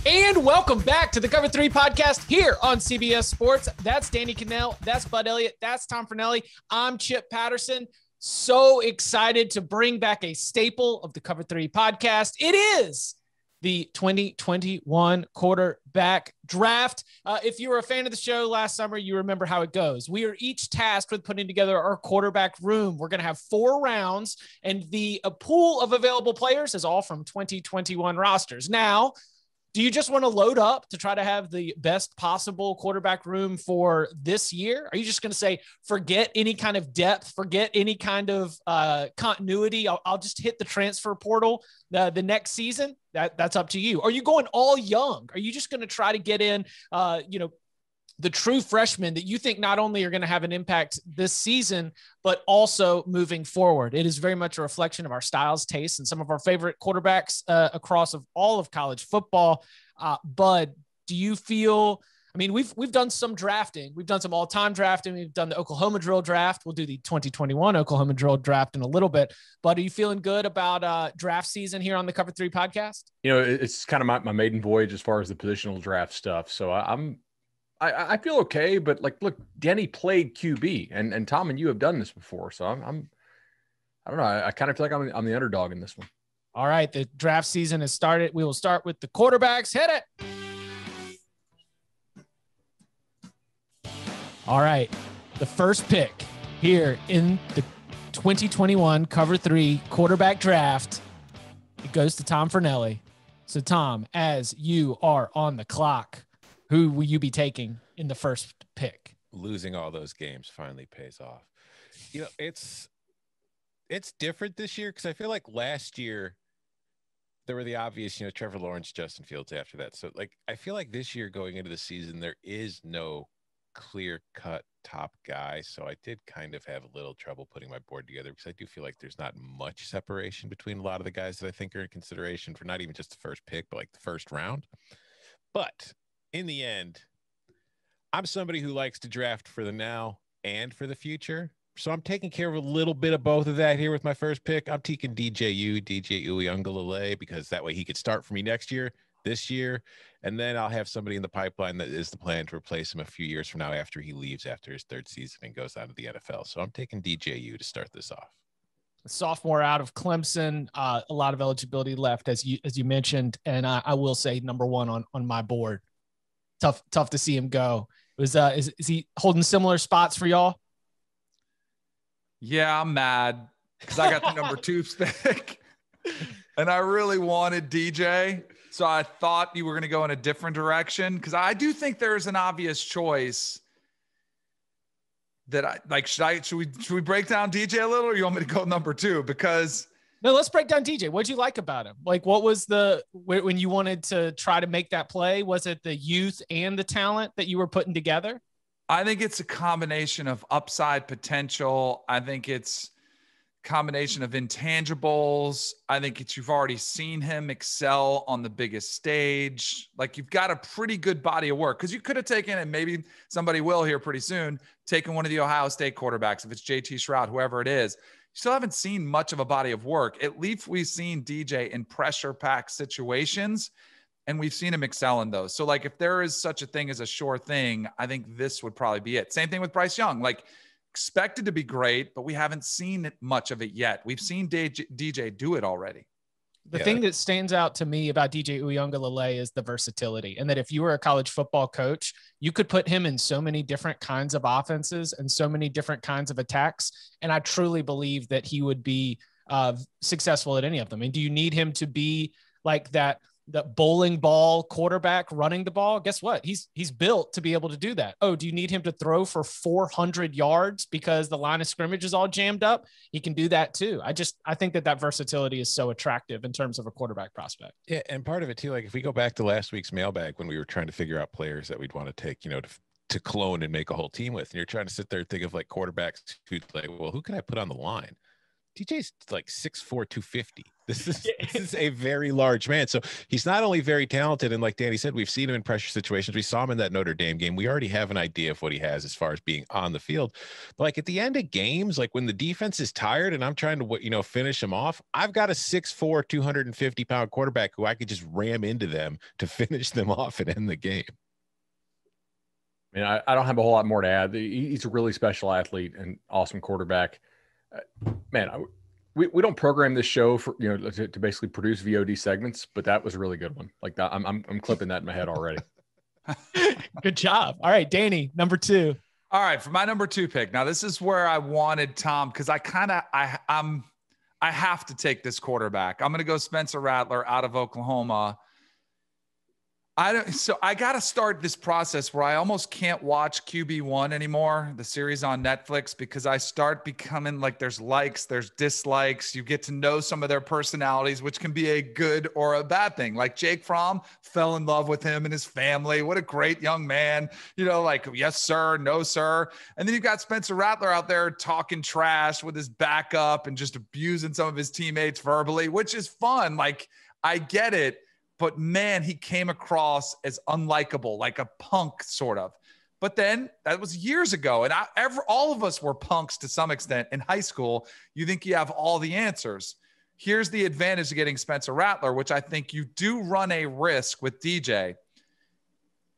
And welcome back to the Cover 3 podcast here on CBS Sports. That's Danny Kanell. That's Bud Elliott. That's Tom Fornelli. I'm Chip Patterson. So excited to bring back a staple of the Cover 3 podcast. It is the 2021 quarterback draft. If you were a fan of the show last summer, you remember how it goes. We are each tasked with putting together our quarterback room. We're going to have 4 rounds, and the pool of available players is all from 2021 rosters. Now, do you just want to load up to try to have the best possible quarterback room for this year? Are you just going to say, forget any kind of depth, forget any kind of continuity? I'll just hit the transfer portal the next season. That's up to you. Are you going all young? Are you just going to try to get in, the true freshmen that you think not only are going to have an impact this season, but also moving forward? It is very much a reflection of our styles, tastes, and some of our favorite quarterbacks across all of college football. Bud, do you feel, I mean, we've done some drafting. We've done some all-time drafting. We've done the Oklahoma drill draft. We'll do the 2021 Oklahoma drill draft in a little bit, but are you feeling good about draft season here on the Cover 3 podcast? You know, it's kind of my maiden voyage as far as the positional draft stuff. So I feel okay, but look, Danny played QB, and Tom and you have done this before, so I don't know. I kind of feel like I'm the underdog in this one. All right, the draft season has started. We will start with the quarterbacks. Hit it. All right, the first pick here in the 2021 Cover 3 quarterback draft, it goes to Tom Fornelli. So, Tom, as you are on the clock, who will you be taking in the first pick? Losing all those games finally pays off. You know, it's different this year because I feel like last year there were the obvious, Trevor Lawrence, Justin Fields after that. So, I feel like this year going into the season, there is no clear-cut top guy. So I did kind of have a little trouble putting my board together because I do feel like there's not much separation between a lot of the guys that I think are in consideration for not even just the first pick, but the first round. But in the end, I'm somebody who likes to draft for the now and for the future. So I'm taking care of a little bit of both of that here with my first pick. I'm taking DJ Uiagalelei because that way he could start for me next year, this year, and then I'll have somebody in the pipeline that is the plan to replace him a few years from now after he leaves after his 3rd season and goes out of the NFL. So I'm taking DJ U to start this off. Sophomore out of Clemson, a lot of eligibility left, as you mentioned, and I will say number 1 on my board. Tough to see him go. Is he holding similar spots for y'all? Yeah, I'm mad because I got the number 2 pick and I really wanted DJ. So I thought you were going to go in a different direction because I do think there's an obvious choice that should we break down DJ a little, or you want me to go number 2? Because no, let's break down DJ. What'd you like about him? What was when you wanted to try to make that play? Was it the youth and the talent that you were putting together? I think it's a combination of upside potential. I think it's a combination of intangibles. I think you've already seen him excel on the biggest stage. You've got a pretty good body of work because you could have taken, and maybe somebody will here pretty soon, taken one of the Ohio State quarterbacks, if it's JT Shroud, whoever it is. You still haven't seen much of a body of work. At least we've seen DJ in pressure-packed situations, and we've seen him excel in those. So, if there is such a thing as a sure thing, I think this would probably be it. Same thing with Bryce Young. Expected to be great, but we haven't seen much of it yet. We've seen DJ do it already. The thing that stands out to me about DJ Uiagalelei is the versatility, and that if you were a college football coach, you could put him in so many different kinds of offenses and so many different kinds of attacks. And I truly believe that he would be successful at any of them. I mean, do you need him to be like that bowling ball quarterback running the ball? Guess what? He's built to be able to do that. Oh, do you need him to throw for 400 yards because the line of scrimmage is all jammed up? He can do that too. I think that versatility is so attractive in terms of a quarterback prospect. Yeah. And part of it too, if we go back to last week's mailbag, when we were trying to figure out players that we'd want to take, to clone and make a whole team with, and you're trying to sit there and think of quarterbacks who'd well, who can I put on the line? DJ's like 6'4", 250. This is a very large man. So he's not only very talented, and like Danny said, we've seen him in pressure situations. We saw him in that Notre Dame game. We already have an idea of what he has as far as being on the field. But like at the end of games, like when the defense is tired and I'm trying to, finish him off, I've got a 6'4", 250-pound quarterback who I could just ram into them to finish them off and end the game. I mean, I don't have a whole lot more to add. He's a really special athlete and awesome quarterback. Man, we don't program this show for to basically produce VOD segments, but that was a really good one. Like that, I'm clipping that in my head already. Good job. All right, Danny, number 2. All right, for my number 2 pick. Now this is where I wanted Tom because I have to take this quarterback. I'm going to go Spencer Rattler out of Oklahoma. So I got to start this process where I almost can't watch QB1 anymore, the series on Netflix, because I start becoming like there's likes, there's dislikes. You get to know some of their personalities, which can be a good or a bad thing. Like Jake Fromm, fell in love with him and his family. What a great young man, like, yes, sir, no, sir. And then you've got Spencer Rattler out there talking trash with his backup and just abusing some of his teammates verbally, which is fun. Like, I get it. But man, he came across as unlikable, like a punk sort of. But then that was years ago. And all of us were punks to some extent in high school. You think you have all the answers. Here's the advantage of getting Spencer Rattler, which I think you do run a risk with DJ.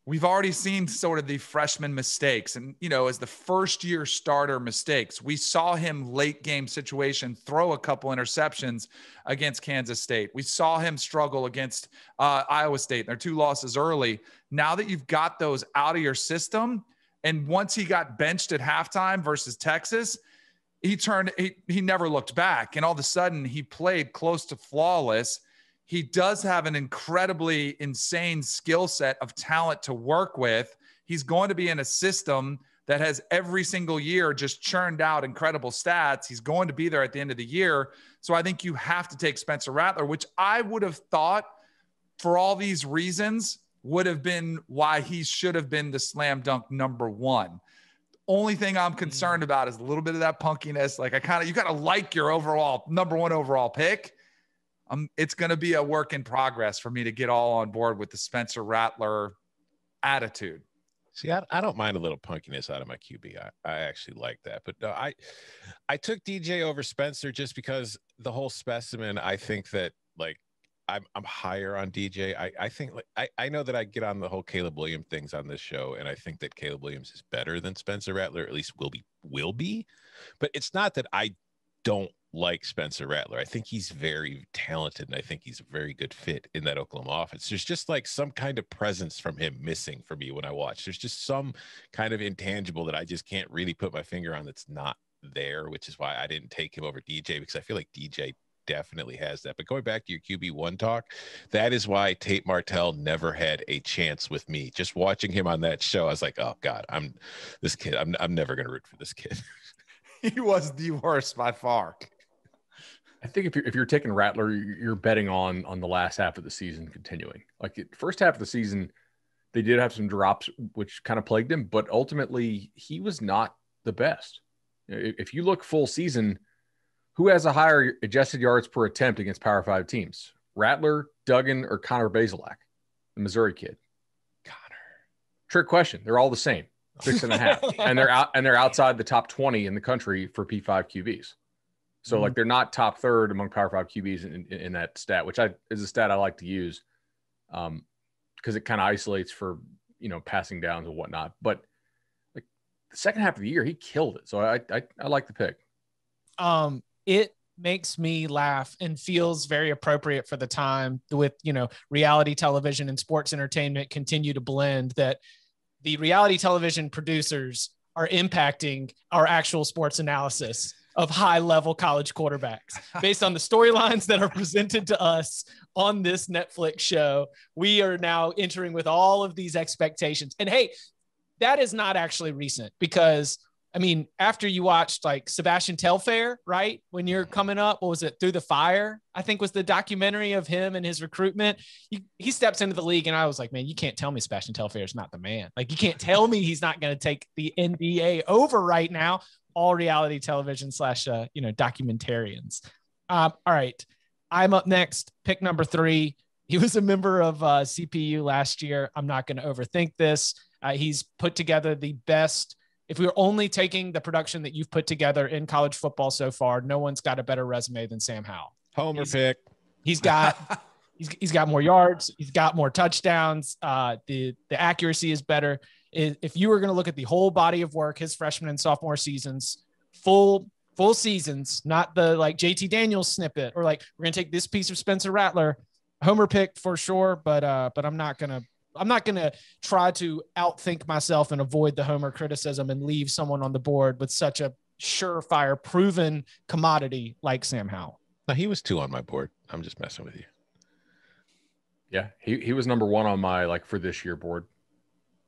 We've already seen sort of the freshman mistakes and, as the first year starter mistakes. We saw him late game situation, throw a couple interceptions against Kansas State. We saw him struggle against Iowa State, their 2 losses early. Now that you've got those out of your system, and once he got benched at halftime versus Texas, he never looked back. And all of a sudden he played close to flawless. He does have an incredibly insane skill set of talent to work with. He's going to be in a system that has every single year just churned out incredible stats. He's going to be there at the end of the year. So I think you have to take Spencer Rattler, which I would have thought for all these reasons would have been why he should have been the slam dunk number 1. Only thing I'm concerned about is a little bit of that punkiness. Like you got to like your overall number 1 overall pick. It's going to be a work in progress for me to get all on board with the Spencer Rattler attitude. See, I don't mind a little punkiness out of my QB. I actually like that. But no, I took DJ over Spencer just because the whole specimen, I think that like I'm higher on DJ. I think like I know that I get on the whole Caleb Williams things on this show, and I think that Caleb Williams is better than Spencer Rattler, at least will be. But it's not that I don't like Spencer Rattler. I think he's very talented, and I think he's a very good fit in that Oklahoma offense. There's just like some kind of presence from him missing for me when I watch. There's just some kind of intangible that I just can't really put my finger on that's not there, which is why I didn't take him over DJ, because I feel like DJ definitely has that. But going back to your QB1 talk, that is why Tate Martell never had a chance with me. Just watching him on that show, I was like, oh God, I'm never going to root for this kid. He was the worst by far. I think if you're taking Rattler, you're betting on the last half of the season continuing. Like the first half of the season, they did have some drops, which kind of plagued him, but ultimately he was not the best. If you look full season, who has a higher adjusted yards per attempt against Power 5 teams? Rattler, Duggan, or Connor Bazelak, the Missouri kid? Connor. Trick question. They're all the same, 6.5, and they're outside the top 20 in the country for P5 QBs. So like they're not top 3rd among Power 5 QBs in that stat, which is a stat I like to use because it kind of isolates for passing downs and whatnot. But like the second half of the year, he killed it. So I like the pick. It makes me laugh and feels very appropriate for the time with reality television and sports entertainment continue to blend, that the reality television producers are impacting our actual sports analysis of high-level college quarterbacks based on the storylines that are presented to us on this Netflix show. We are now entering with all of these expectations. And hey, that is not actually recent because, I mean, after you watched like Sebastian Telfair, right? When you're coming up, what was it? Through the Fire, I think was the documentary of him and his recruitment. He steps into the league and I was like, man, you can't tell me Sebastian Telfair is not the man. Like you can't tell me he's not going to take the NBA over right now. all reality television / documentarians. All right. I'm up next. Pick number 3. He was a member of CPU last year. I'm not going to overthink this. He's put together the best. If we were only taking the production that you've put together in college football so far, no one's got a better resume than Sam Howell. Homer pick. He's got more yards. He's got more touchdowns. The accuracy is better. If you were going to look at the whole body of work, his freshman and sophomore seasons, full seasons, not the like JT Daniels snippet or like we're going to take this piece of Spencer Rattler. Homer pick for sure, but I'm not gonna try to outthink myself and avoid the Homer criticism and leave someone on the board with such a surefire, proven commodity like Sam Howell. No, he was 2 on my board. I'm just messing with you. Yeah, he was number 1 on my for this year board.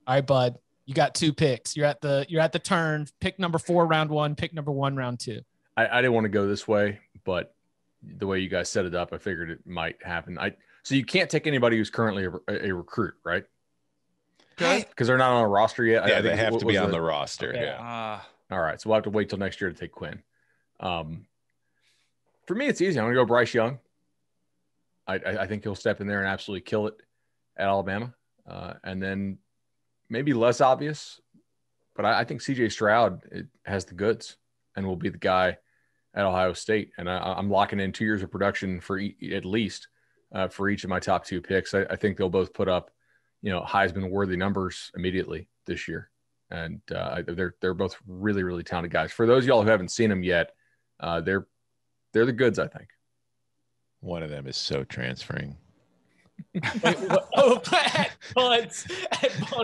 All right, bud. You got 2 picks. You're at the turn. Pick number 4, round 1. Pick number 1, round 2. I didn't want to go this way, but the way you guys set it up, I figured it might happen. So you can't take anybody who's currently a recruit, right? Okay. Because they're not on a roster yet. Yeah, they have to be on the roster. Okay. Yeah. All right. So we'll have to wait till next year to take Quinn. For me, it's easy. I'm going to go Bryce Young. I think he'll step in there and absolutely kill it at Alabama. And then maybe less obvious, but I think CJ Stroud has the goods and will be the guy at Ohio State. And I'm locking in 2 years of production for at least for each of my top 2 picks. I think they'll both put up, Heisman worthy numbers immediately this year. And they're both really, really talented guys. For those of y'all who haven't seen them yet, they're the goods, I think. One of them is so transferring.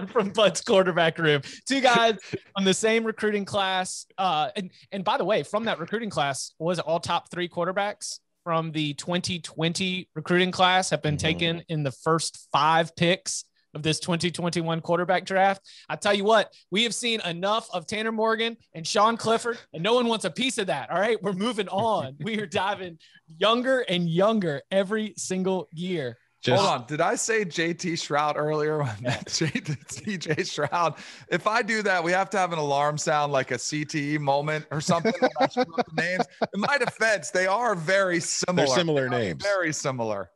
From Bud's quarterback room. 2 guys on the same recruiting class. And by the way, from that recruiting class, was it all top 3 quarterbacks from the 2020 recruiting class have been taken in the first 5 picks of this 2021 quarterback draft. I tell you what, we have seen enough of Tanner Morgan and Sean Clifford, and no one wants a piece of that. All right, we're moving on. We are diving younger and younger every single year. Hold on. Did I say JT Shroud earlier? CJ Shroud. If I do that, we have to have an alarm sound like a CTE moment or something. When I screw up the names. In my defense, they are very similar. They're similar names. Very similar.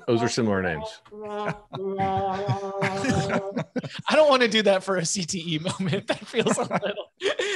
Those are similar names. I don't want to do that for a CTE moment. That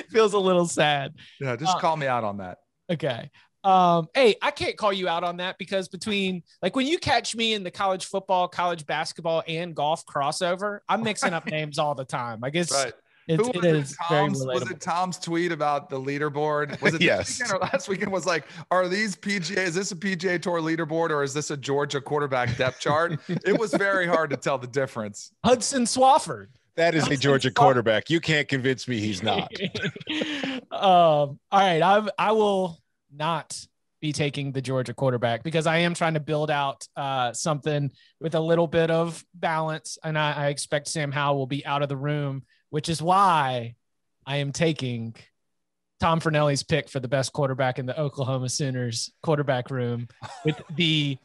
feels a little sad. Yeah, just call me out on that. Okay. Hey, I can't call you out on that because between when you catch me in the college football, college basketball, and golf crossover, I'm mixing up names all the time. I guess right. it is very relatable. Was it Tom's tweet about the leaderboard? Was it yes. This weekend or last weekend? Was are these PGA? Is this a PGA Tour leaderboard or is this a Georgia quarterback depth chart? It was very hard to tell the difference. Hudson Swafford. That is a Georgia quarterback. You can't convince me he's not. All right. I will not be taking the Georgia quarterback because I am trying to build out something with a little bit of balance. And I expect Sam Howell will be out of the room, which is why I am taking Tom Fornelli's pick for the best quarterback in the Oklahoma Sooners quarterback room. With the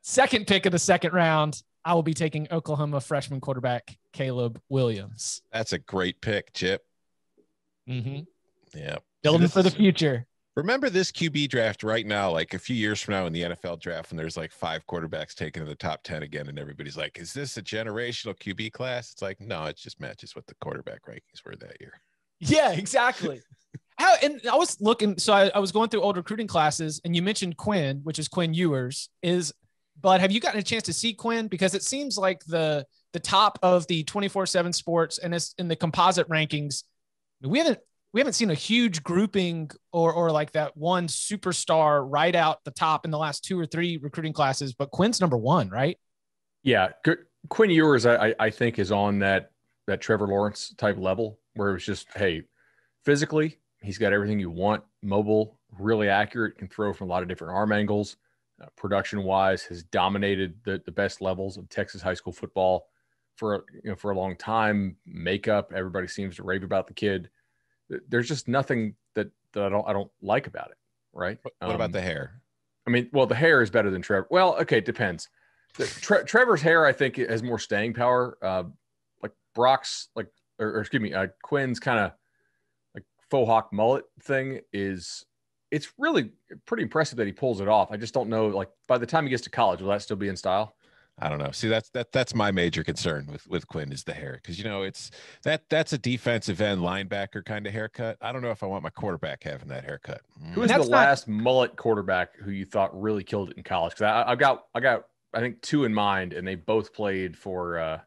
second pick of the second round, I will be taking Oklahoma freshman quarterback Caleb Williams. That's a great pick, Chip. Mm-hmm. Yeah. Building for the future. Remember this QB draft right now, a few years from now in the NFL draft, when there's 5 quarterbacks taken in the top 10 again, and everybody's like, is this a generational QB class? It's no, it just matches what the quarterback rankings were that year. Yeah, exactly. And I was looking, so I was going through old recruiting classes, and you mentioned Quinn, which is Quinn Ewers, but have you gotten a chance to see Quinn? Because it seems like the top of the 24/7 sports and it's in the composite rankings. We haven't seen a huge grouping or that one superstar right out the top in the last 2 or 3 recruiting classes, but Quinn's number 1, right? Yeah. Quinn Ewers, I think, is on that Trevor Lawrence type level where it was just, hey, physically, he's got everything you want, mobile, really accurate, can throw from a lot of different arm angles, production-wise, has dominated the best levels of Texas high school football for a long time. Makeup, everybody seems to rave about the kid. There's just nothing that I don't like about it, right? What about the hair? I mean, well, the hair is better than Trevor. Well, okay, it depends. Trevor's hair, I think, has more staying power. Brock's, Quinn's kind of faux hawk mullet thing it's really pretty impressive that he pulls it off. I just don't know, like, by the time he gets to college, will that still be in style? I don't know. See, that's my major concern with Quinn is the hair, because that's a defensive end linebacker kind of haircut. I don't know if I want my quarterback having that haircut. Who was the last mullet quarterback who you thought really killed it in college? Because I got I think 2 in mind, and they both played for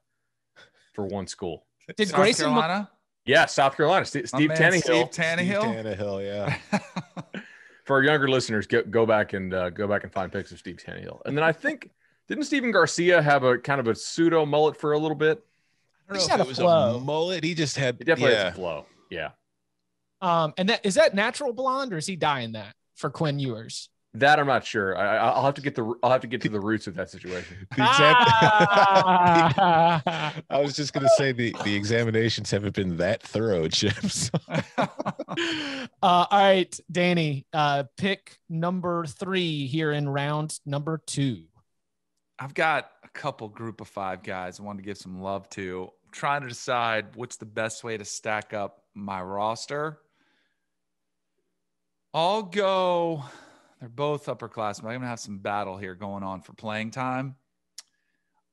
one school. Did South Grayson Carolina? Yeah, South Carolina. Steve Tannehill. Steve Tannehill. Steve Tannehill, yeah. For our younger listeners, go back and find pics of Steve Tannehill. And then I think, didn't Steven Garcia have a kind of a pseudo mullet for a little bit? I don't know if it was a mullet. He just had definitely had some flow. Yeah. And is that natural blonde, or is he dyeing that for Quinn Ewers? That I'm not sure. I'll have to get to the roots of that situation. I was just gonna say the examinations haven't been that thorough, Chips. All right, Danny, pick number 3 here in round number 2. I've got a couple group of 5 guys I wanted to give some love to. I'm trying to decide what's the best way to stack up my roster. I'll go. They're both upperclassmen. I'm going to have some battle here going on for playing time.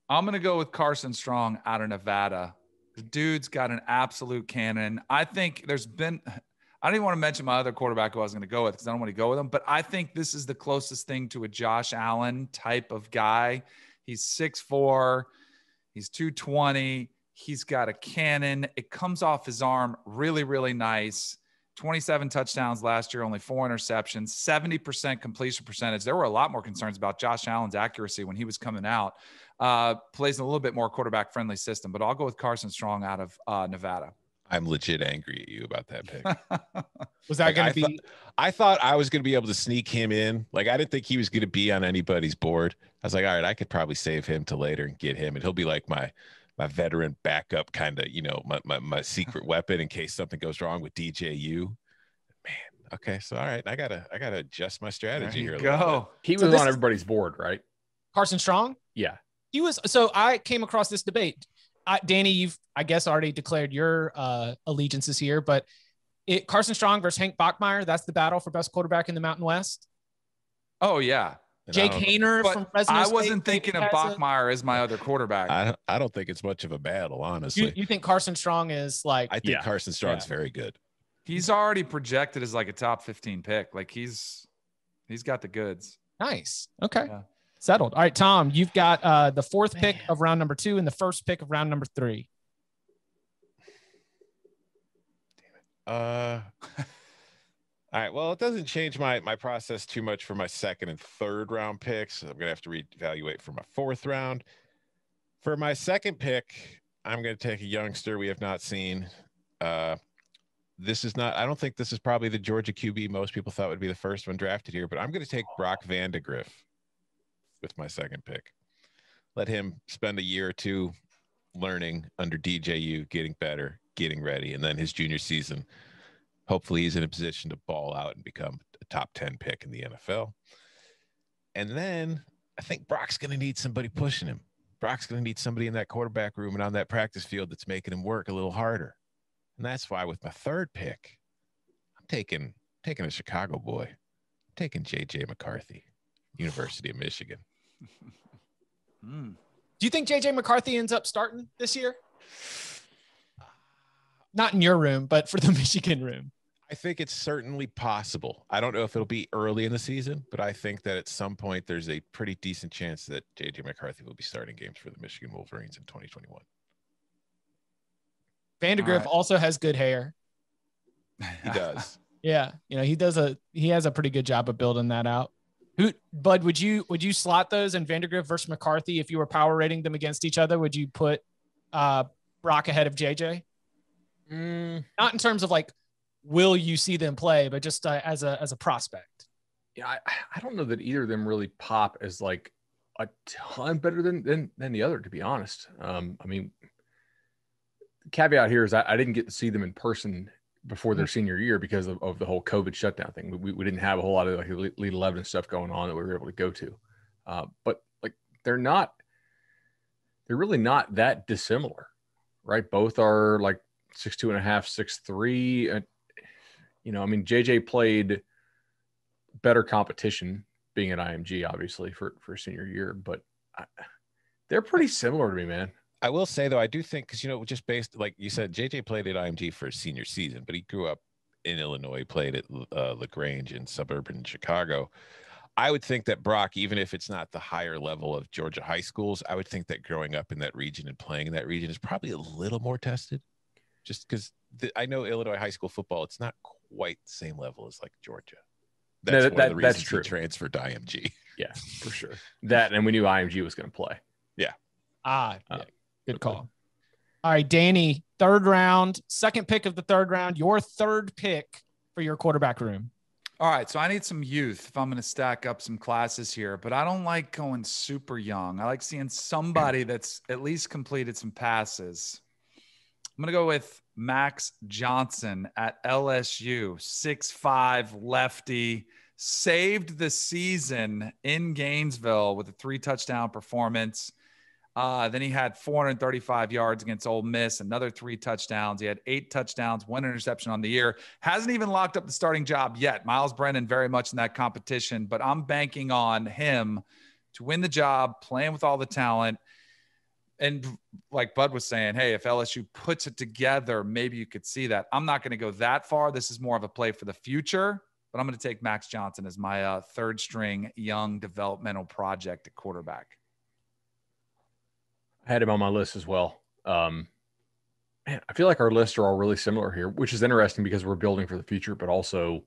I'm going to go with Carson Strong out of Nevada. The dude's got an absolute cannon. I think I don't even want to mention my other quarterback who I was going to go with because I don't want to go with him, but I think this is the closest thing to a Josh Allen type of guy. He's 6'4", he's 220, he's got a cannon. It comes off his arm really, really nice. 27 touchdowns last year, only 4 interceptions, 70% completion percentage. There were a lot more concerns about Josh Allen's accuracy when he was coming out. Plays in a little bit more quarterback-friendly system, but I'll go with Carson Strong out of Nevada. I'm legit angry at you about that pick. Was that going to be? I thought I was going to be able to sneak him in. Like, I didn't think he was going to be on anybody's board. I was like, all right, I could probably save him to later and get him, and he'll be like my veteran backup, kind of, my secret weapon in case something goes wrong with DJ U. Man, okay, so all right, I gotta adjust my strategy here. He was on everybody's board, right? Carson Strong? Yeah. He was. So I came across this debate. Danny, you've, I guess, already declared your allegiances here, but Carson Strong versus Hank Bachmeier, that's the battle for best quarterback in the Mountain West. Oh, yeah. Jake Hayner from Fresno I State wasn't thinking of Bachmeier as my other quarterback. I don't think it's much of a battle, honestly. You think Carson Strong is like? I think Carson Strong's very good. He's already projected as like a top 15 pick. Like he's got the goods. Nice. Okay. Yeah. Settled. All right, Tom, you've got the 4th pick of round number 2 and the 1st pick of round number 3. Damn it. All right. Well, it doesn't change my process too much for my 2nd and 3rd round picks. I'm going to have to reevaluate for my 4th round. For my 2nd pick, I'm going to take a youngster we have not seen. I don't think this is probably the Georgia QB most people thought would be the first one drafted here, but I'm going to take Brock Vandegrift with my 2nd pick. Let him spend a year or 2 learning under DJU, getting better, getting ready, and then his junior season, hopefully he's in a position to ball out and become a top 10 pick in the NFL. And then I think Brock's going to need somebody pushing him. Brock's going to need somebody in that quarterback room and on that practice field that's making him work a little harder. And that's why with my 3rd pick, I'm taking a Chicago boy. I'm taking J.J. McCarthy, University of Michigan. Do you think J.J. McCarthy ends up starting this year? Not in your room, but for the Michigan room. I think it's certainly possible. I don't know if it'll be early in the season, but I think that at some point there's a pretty decent chance that J.J. McCarthy will be starting games for the Michigan Wolverines in 2021. Vandegrift also has good hair. He does. Yeah. He has a pretty good job of building that out. Bud, would you slot those in Vandegrift versus McCarthy if you were power rating them against each other? Would you put Brock ahead of JJ? Not in terms of like, will you see them play, but just as a prospect. Yeah, I don't know that either of them really pop as like a ton better than the other, to be honest. I mean, the caveat here is I didn't get to see them in person before their senior year because of the whole COVID shutdown thing. We didn't have a whole lot of like Elite 11 and stuff going on that we were able to go to. But like they're really not that dissimilar, right? Both are like 6'2.5", 6'3". I mean, JJ played better competition being at IMG, obviously, for senior year, but they're pretty similar to me, man. I will say, though, I do think, because, just based, like you said, JJ played at IMG for his senior season, but he grew up in Illinois, played at LaGrange in suburban Chicago. I would think that Brock, even if it's not the higher level of Georgia high schools, I would think that growing up in that region and playing in that region is probably a little more tested, just because I know Illinois high school football, it's not quite the same level as like Georgia. That's one of the reasons he transferred to IMG. Yeah, for sure. That, and we knew IMG was going to play. Yeah. Yeah. Good call. All right, Danny, third round, second pick of the third round, your third pick for your quarterback room. All right, so I need some youth if I'm going to stack up some classes here, but I don't like going super young. I like seeing somebody that's at least completed some passes. I'm going to go with Max Johnson at LSU, 6'5", lefty, saved the season in Gainesville with a 3-touchdown performance. Then he had 435 yards against Ole Miss, another 3 touchdowns. He had 8 touchdowns, 1 interception on the year. Hasn't even locked up the starting job yet. Miles Brennan very much in that competition, but I'm banking on him to win the job, playing with all the talent. And like Bud was saying, hey, if LSU puts it together, maybe you could see that. I'm not going to go that far. This is more of a play for the future, but I'm going to take Max Johnson as my third string young developmental project at quarterback. I had him on my list as well. Man, I feel like our lists are all really similar here, which is interesting because we're building for the future, but also,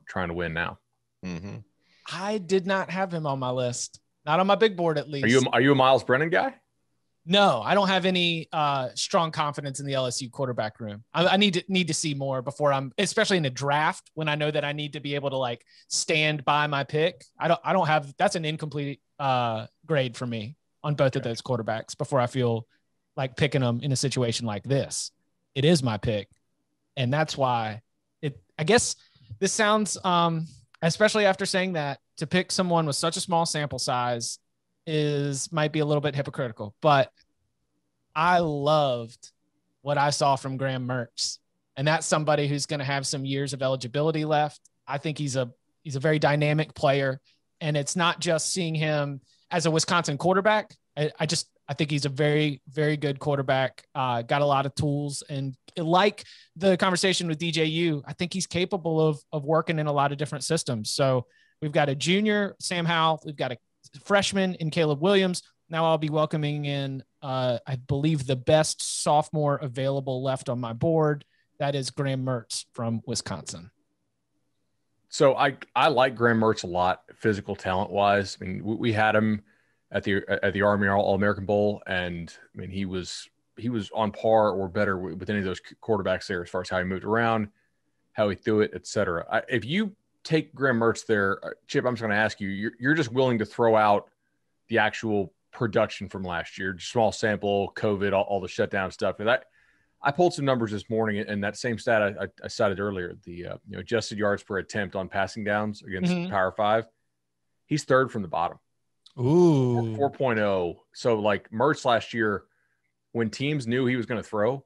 trying to win now. Mm-hmm. I did not have him on my list. Not on my big board, at least. Are you a Miles Brennan guy? No, I don't have any strong confidence in the LSU quarterback room. I need to see more before especially in a draft, when I know that I need to be able to like stand by my pick. I don't have, that's an incomplete grade for me on both of those quarterbacks before I feel like picking them in a situation like this. It is my pick. And that's why I guess this sounds, especially after saying that, to pick someone with such a small sample size might be a little bit hypocritical, but I loved what I saw from Graham Mertz. And that's somebody who's going to have some years of eligibility left. I think he's a very dynamic player, and it's not just seeing him as a Wisconsin quarterback. I think he's a very, very good quarterback. Got a lot of tools, and like the conversation with DJ U, I think he's capable of working in a lot of different systems. So we've got a junior, Sam Howell. We've got a freshman in Caleb Williams. Now I'll be welcoming in, I believe, the best sophomore available left on my board. That is Graham Mertz from Wisconsin. So I like Graham Mertz a lot, physical talent wise. I mean, we had him at the Army All-American Bowl, and I mean he was on par or better with any of those quarterbacks there as far as how he moved around, how he threw it, etc. If you take Graham Mertz there, Chip, I'm just going to ask you, you're just willing to throw out the actual production from last year, small sample, COVID, all the shutdown stuff. I pulled some numbers this morning, and that same stat I cited earlier, the adjusted yards per attempt on passing downs against Power 5, he's third from the bottom. Ooh, 4.0. So like Mertz last year, when teams knew he was going to throw,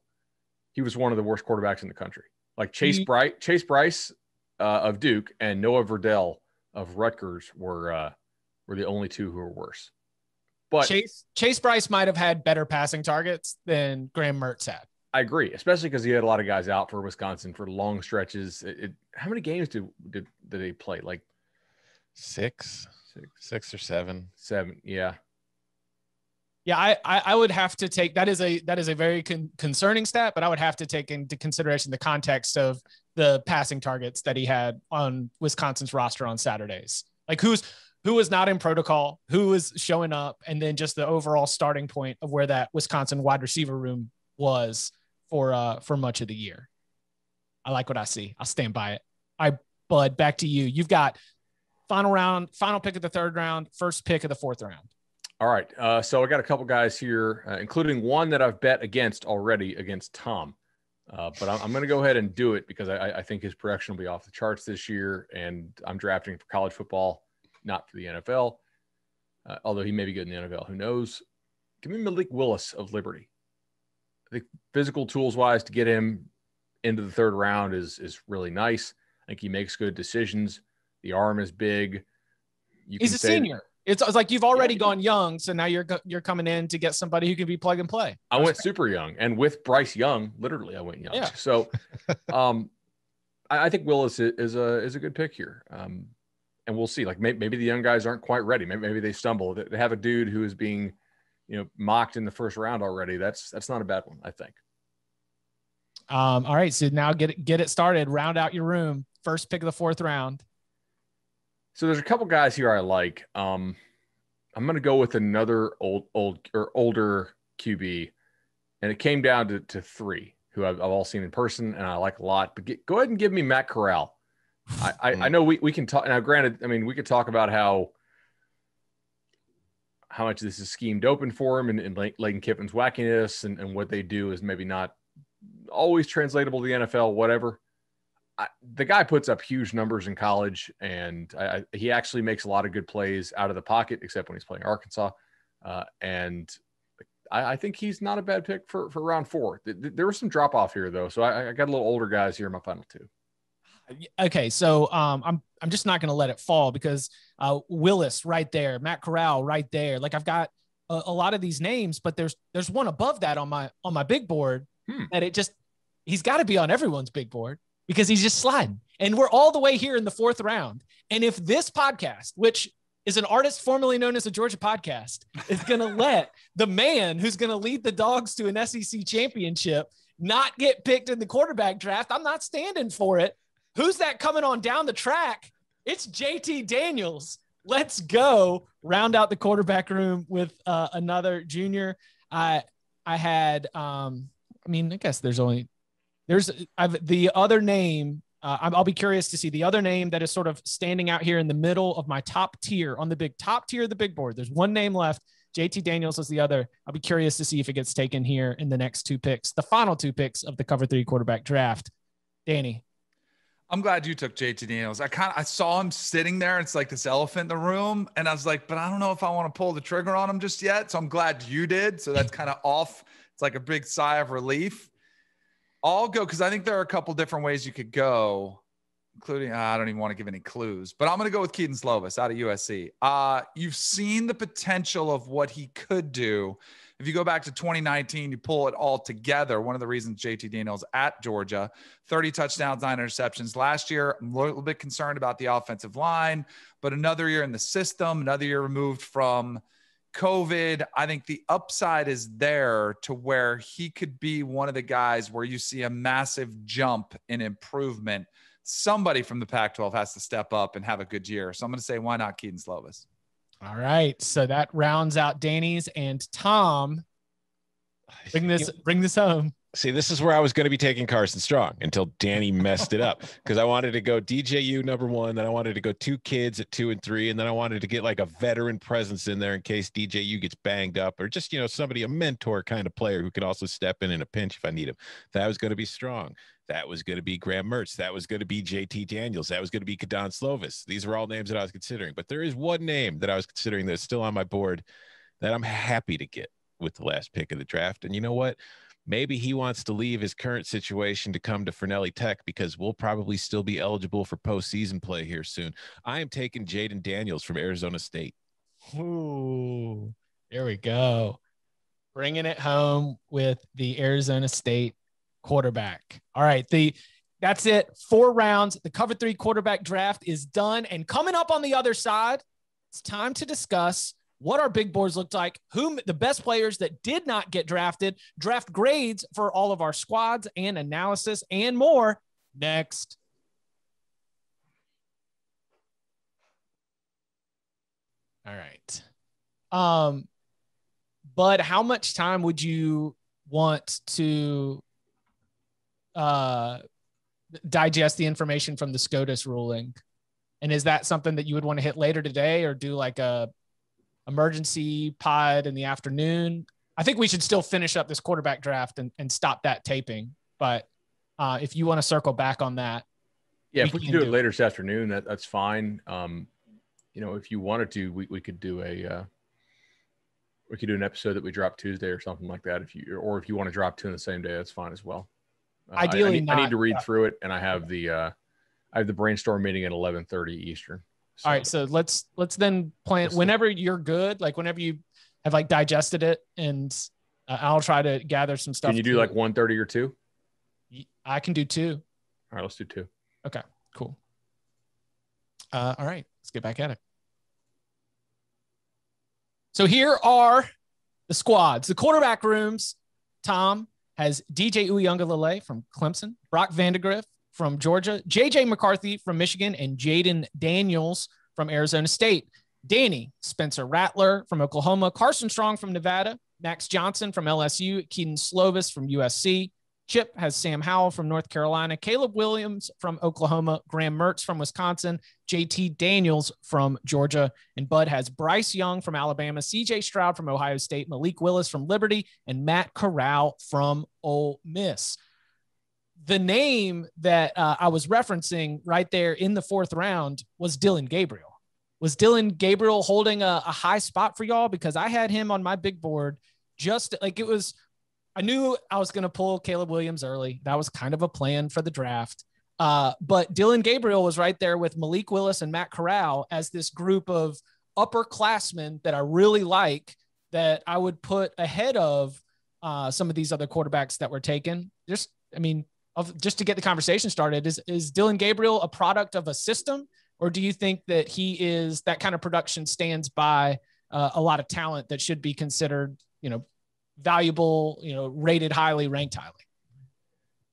he was one of the worst quarterbacks in the country. Like Chase Bryce of Duke and Noah Verdell of Rutgers were the only two who were worse. But Chase Bryce might have had better passing targets than Graham Mertz had. I agree, especially because he had a lot of guys out for Wisconsin for long stretches. How many games did they play? Like six or seven. Yeah. Yeah, I would have to take that is a very concerning stat, but I would have to take into consideration the context of the passing targets that he had on Wisconsin's roster on Saturdays. Like who was not in protocol, who was showing up, and then just the overall starting point of where that Wisconsin wide receiver room was for much of the year. I like what I see. I'll stand by it. All right, Bud, back to you. You've got final pick of the third round, first pick of the fourth round. All right. So I got a couple guys here, including one that I've bet against already against Tom. But I'm going to go ahead and do it because I think his production will be off the charts this year, and I'm drafting for college football, not for the NFL, although he may be good in the NFL. Who knows? Give me Malik Willis of Liberty. I think physical tools-wise to get him into the third round is really nice. I think he makes good decisions. The arm is big. He's a senior. It's like you've already gone young, so now you're coming in to get somebody who can be plug and play. I went super young, and with Bryce Young, literally, I went young. Yeah. So, I think Willis is a good pick here, and we'll see. Like maybe the young guys aren't quite ready. Maybe they stumble. They have a dude who is being, mocked in the first round already. That's not a bad one, I think. All right, so now get it started. Round out your room. First pick of the fourth round. So there's a couple guys here I like. I'm going to go with another older QB, and it came down to three who I've all seen in person and I like a lot. But go ahead and give me Matt Corral. I know we can talk now. Granted, I mean we could talk about how much this is schemed open for him and Layton Kiffin's wackiness and what they do is maybe not always translatable to the NFL. Whatever. The guy puts up huge numbers in college, and he actually makes a lot of good plays out of the pocket, except when he's playing Arkansas. And I think he's not a bad pick for round 4. There was some drop off here, though, so I got a little older guys here in my final 2. Okay, so I'm just not going to let it fall because Willis right there, Matt Corral right there. Like I've got a lot of these names, but there's one above that on my big board that he's got to be on everyone's big board. Because he's just sliding. And we're all the way here in the 4th round. And if this podcast, which is an artist formerly known as a Georgia podcast, is going to let the man who's going to lead the Dogs to an SEC championship not get picked in the quarterback draft, I'm not standing for it. Who's that coming on down the track? It's JT Daniels. Let's go round out the quarterback room with another junior. I guess there's the other name. I'll be curious to see the other name that is sort of standing out here in the middle of my top tier of the big board. There's one name left. JT Daniels is the other. I'll be curious to see if it gets taken here in the next 2 picks, the final 2 picks of the Cover 3 quarterback draft. Danny. I'm glad you took JT Daniels. I saw him sitting there. It's like this elephant in the room. And I was like, but I don't know if I want to pull the trigger on him just yet. So I'm glad you did. So that's kind of off. It's like a big sigh of relief. I'll go because I think there are a couple different ways you could go, including I don't even want to give any clues, but I'm going to go with Keaton Slovis out of USC. You've seen the potential of what he could do. If you go back to 2019, you pull it all together. One of the reasons JT Daniels at Georgia, 30 touchdowns, 9 interceptions last year. I'm a little bit concerned about the offensive line, but another year in the system, another year removed from COVID. I think the upside is there to where he could be one of the guys where you see a massive jump in improvement. Somebody from the Pac-12 has to step up and have a good year. So I'm going to say, why not Keaton Slovis? All right. So that rounds out Danny's and Tom. Bring this home. See, this is where I was going to be taking Carson Strong until Danny messed it up because I wanted to go DJU number 1, then I wanted to go 2 kids at 2 and 3, and then I wanted to get like a veteran presence in there in case DJU gets banged up or just, somebody, a mentor kind of player who can also step in a pinch if I need him. That was going to be Strong. That was going to be Graham Mertz. That was going to be JT Daniels. That was going to be Keaton Slovis. These were all names that I was considering, but there is one name that I was considering that's still on my board that I'm happy to get with the last pick of the draft. And you know what? Maybe he wants to leave his current situation to come to Fornelli Tech because we'll probably still be eligible for postseason play here soon. I am taking Jaden Daniels from Arizona State. Ooh, there we go. Bringing it home with the Arizona State quarterback. All right. That's it. 4 rounds. The Cover 3 quarterback draft is done. And coming up on the other side, it's time to discuss what our big boards looked like, whom the best players that did not get drafted, draft grades for all of our squads and analysis and more next. All right. Bud, how much time would you want to digest the information from the SCOTUS ruling? And is that something that you would want to hit later today or do like a emergency pod in the afternoon? I think we should still finish up this quarterback draft and stop that taping. But if you want to circle back on that. Yeah, if we can do it later this afternoon, that's fine. If you wanted to, we could do an episode that we drop Tuesday or something like that. If you want to drop 2 in the same day, that's fine as well. Ideally, I need to read through it, and I have the brainstorm meeting at 11:30 Eastern. So. All right, so let's then plan whenever you're good, like whenever you have like digested it, and I'll try to gather some stuff. Can you do like 1:30 or 2? I can do 2. All right, let's do 2. Okay, cool. All right, let's get back at it. So here are the squads, the quarterback rooms. Tom has DJ Uiagalelei from Clemson, Brock Vandegrift from Georgia, JJ McCarthy from Michigan, and Jaden Daniels from Arizona State. Danny, Spencer Rattler from Oklahoma, Carson Strong from Nevada, Max Johnson from LSU, Keaton Slovis from USC. Chip has Sam Howell from North Carolina, Caleb Williams from Oklahoma, Graham Mertz from Wisconsin, JT Daniels from Georgia, and Bud has Bryce Young from Alabama, CJ Stroud from Ohio State, Malik Willis from Liberty, and Matt Corral from Ole Miss. The name that I was referencing right there in the 4th round was Dillon Gabriel. Was Dillon Gabriel holding a high spot for y'all? Because I had him on my big board just like it was. I knew I was going to pull Caleb Williams early. That was kind of a plan for the draft. But Dillon Gabriel was right there with Malik Willis and Matt Corral as this group of upperclassmen that I really like, that I would put ahead of some of these other quarterbacks that were taken. Just to get the conversation started, is Dillon Gabriel a product of a system, or do you think that he is that kind of production stands by a lot of talent that should be considered, valuable, rated highly, ranked highly?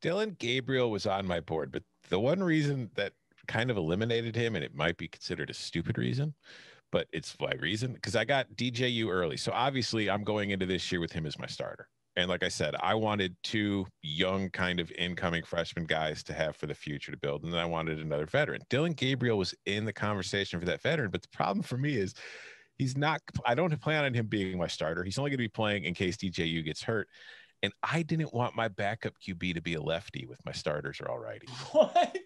Dillon Gabriel was on my board, but the one reason that kind of eliminated him, and it might be considered a stupid reason, but it's my reason, because I got DJU early. So obviously I'm going into this year with him as my starter. And like I said, I wanted 2 young kind of incoming freshman guys to have for the future to build. And then I wanted another veteran. Dillon Gabriel was in the conversation for that veteran. But the problem for me is I don't plan on him being my starter. He's only going to be playing in case DJU gets hurt. And I didn't want my backup QB to be a lefty with my starters are all righty. What?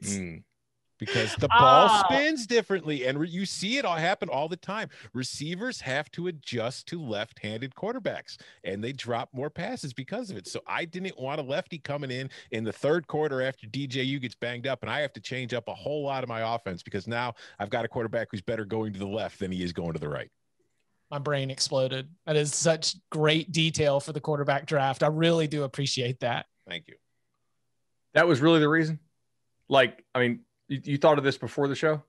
Because the ball spins differently, and you see it all happen all the time. Receivers have to adjust to left-handed quarterbacks, and they drop more passes because of it. So I didn't want a lefty coming in the 3rd quarter after DJU gets banged up, and I have to change up a whole lot of my offense because now I've got a quarterback who's better going to the left than he is going to the right. My brain exploded. That is such great detail for the quarterback draft. I really do appreciate that. Thank you. That was really the reason? You thought of this before the show?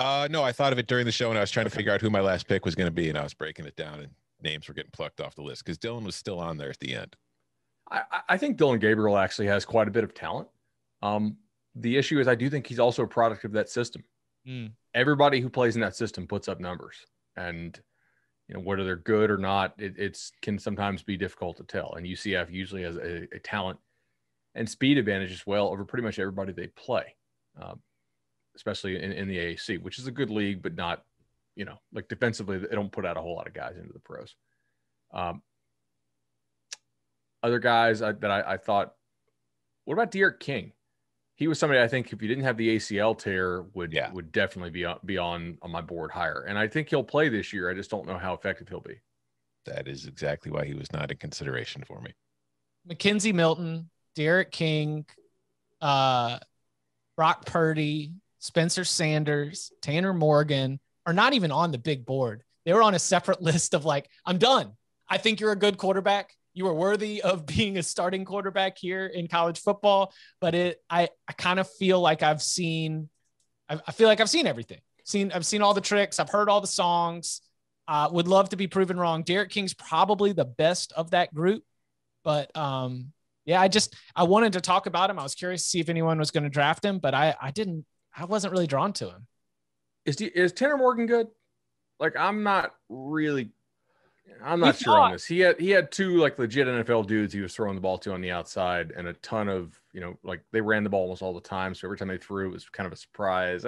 No, I thought of it during the show, and I was trying to figure out who my last pick was going to be, and I was breaking it down, and names were getting plucked off the list because Dillon was still on there at the end. I think Dillon Gabriel actually has quite a bit of talent. The issue is I do think he's also a product of that system. Everybody who plays in that system puts up numbers, and whether they're good or not, it can sometimes be difficult to tell. And UCF usually has a talent and speed advantage as well over pretty much everybody they play, especially in the AAC, which is a good league, but not, like defensively, they don't put out a whole lot of guys into the pros. Other guys that I thought, what about Derek King? He was somebody I think if you didn't have the ACL tear would definitely be on my board higher. And I think he'll play this year. I just don't know how effective he'll be. That is exactly why he was not in consideration for me. Mackenzie Milton, Derek King, Brock Purdy, Spencer Sanders, Tanner Morgan are not even on the big board. They were on a separate list of like, I'm done. I think you're a good quarterback. You are worthy of being a starting quarterback here in college football. But I kind of feel like I've seen everything. I've seen all the tricks. I've heard all the songs. Would love to be proven wrong. Derek King's probably the best of that group. But I wanted to talk about him. I was curious to see if anyone was going to draft him, but I wasn't really drawn to him. Is Tanner Morgan good? Like, I'm not sure on this. He had 2 like legit NFL dudes he was throwing the ball to on the outside, and a ton of, like they ran the ball almost all the time. So every time they threw, it was kind of a surprise.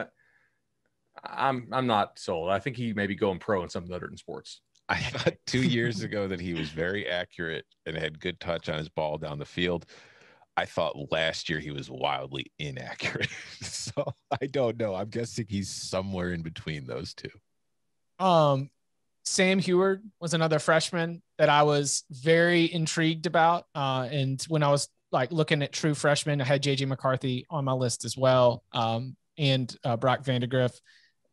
I'm not sold. I think he may be going pro in something other than sports. I thought 2 years ago that he was very accurate and had good touch on his ball down the field. I thought last year he was wildly inaccurate. So I don't know. I'm guessing he's somewhere in between those 2. Sam Heward was another freshman that I was very intrigued about. And when I was like looking at true freshmen, I had JJ McCarthy on my list as well. And Brock Vandegrift.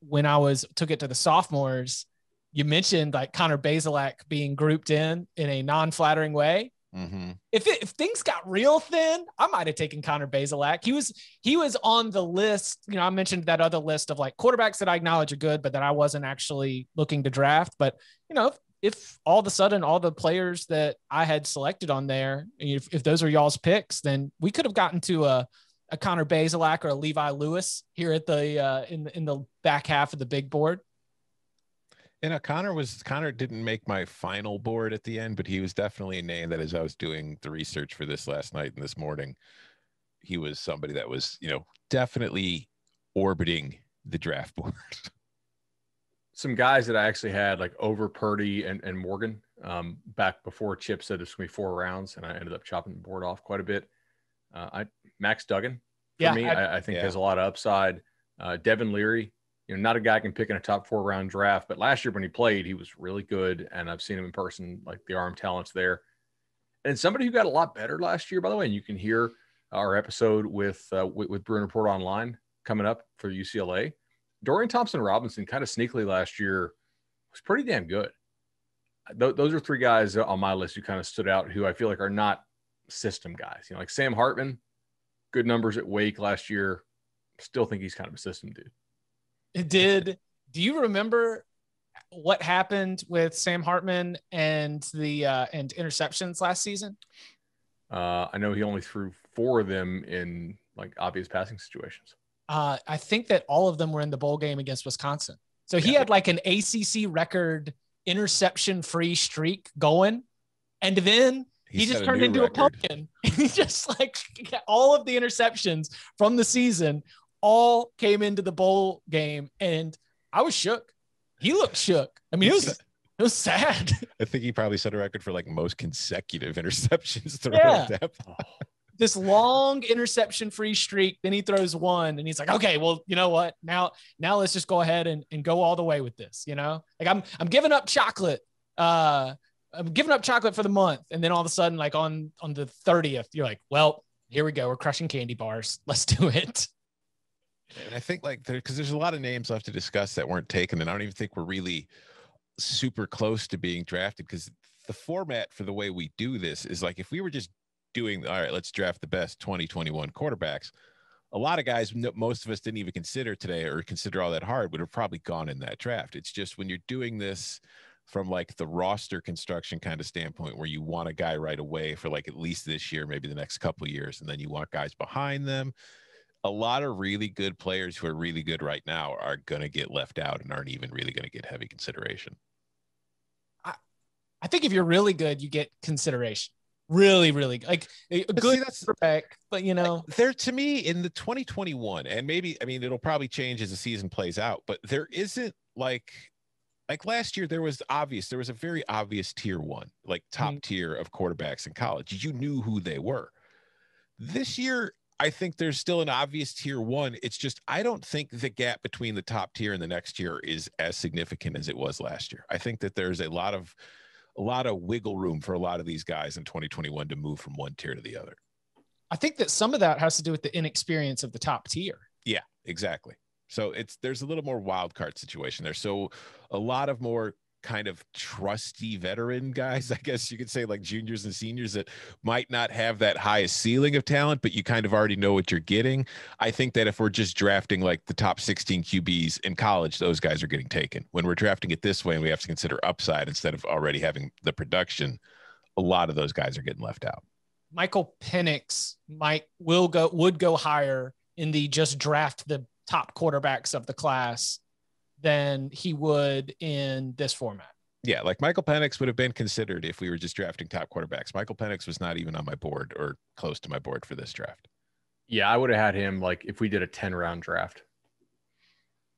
When I took it to the sophomores, you mentioned like Connor Bazelak being grouped in a non-flattering way. Mm-hmm. If things got real thin, I might have taken Connor Bazelak. He was on the list. You know, I mentioned that other list of like quarterbacks that I acknowledge are good, but that I wasn't actually looking to draft. But you know, if all of a sudden all the players that I had selected on there, if those are y'all's picks, then we could have gotten to a Connor Bazelak or a Levi Lewis here at the in the back half of the big board. You know, Connor didn't make my final board at the end, but he was definitely a name that as I was doing the research for this last night and this morning, he was somebody that was, you know, definitely orbiting the draft board. Some guys that I actually had like over Purdy and Morgan back before Chip said there's going to be 4 rounds, and I ended up chopping the board off quite a bit. Max Duggan for me, I think has a lot of upside. Devin Leary, you know, not a guy I can pick in a top 4 round draft, but last year when he played, he was really good. And I've seen him in person, like the arm talent's there. And somebody who got a lot better last year, by the way, and you can hear our episode with Brewer Report Online coming up for UCLA. Dorian Thompson-Robinson kind of sneakily last year was pretty damn good. Those are 3 guys on my list who kind of stood out, who I feel like are not system guys. You know, like Sam Hartman, good numbers at Wake last year. Still think he's kind of a system dude. Do you remember what happened with Sam Hartman and the and interceptions last season? I know he only threw 4 of them in like obvious passing situations. I think that all of them were in the bowl game against Wisconsin. So he had like an ACC record interception-free streak going, and then he just turned into a pumpkin. He just like all of the interceptions from the season all came into the bowl game, and I was shook. He looked shook. I mean, it was sad. I think he probably set a record for like most consecutive interceptions throughout depth. This long interception-free streak. Then he throws one, and he's like, "Okay, well, you know what? Now let's just go ahead and go all the way with this." You know, like I'm giving up chocolate. I'm giving up chocolate for the month, and then all of a sudden, like on the 30th, you're like, "Well, here we go. We're crushing candy bars. Let's do it." And I think like because there's a lot of names left to discuss that weren't taken, and I don't even think we're really super close to being drafted, because the format for the way we do this is like if we were just doing, all right, let's draft the best 2021 quarterbacks, a lot of guys most of us didn't even consider today or consider all that hard would have probably gone in that draft. It's just when you're doing this from like the roster construction kind of standpoint, where you want a guy right away for like at least this year, maybe the next couple of years, and then you want guys behind them, a lot of really good players who are really good right now are going to get left out and aren't even really going to get heavy consideration. I think if you're really good, you get consideration. Really, really like a good quarterback, but you know, like, there to me in the 2021, and maybe, I mean, it'll probably change as the season plays out, but there isn't like last year, there was a very obvious tier 1, like top tier of quarterbacks in college. You knew who they were. This year, I think there's still an obvious tier 1. It's just, I don't think the gap between the top tier and the next tier is as significant as it was last year. I think that there's a lot of wiggle room for a lot of these guys in 2021 to move from one tier to the other. I think that some of that has to do with the inexperience of the top tier. Yeah, exactly. So there's a little more wild card situation there. So a lot of more kind of trusty veteran guys, I guess you could say, like juniors and seniors that might not have that highest ceiling of talent, but you kind of already know what you're getting. I think that if we're just drafting like the top 16 QBs in college, those guys are getting taken. When we're drafting it this way and we have to consider upside instead of already having the production, a lot of those guys are getting left out. Michael Penix would go higher in the just draft the top quarterbacks of the class than he would in this format. Yeah, like Michael Penix would have been considered if we were just drafting top quarterbacks. Michael Penix was not even on my board or close to my board for this draft. Yeah, I would have had him like if we did a 10-round draft.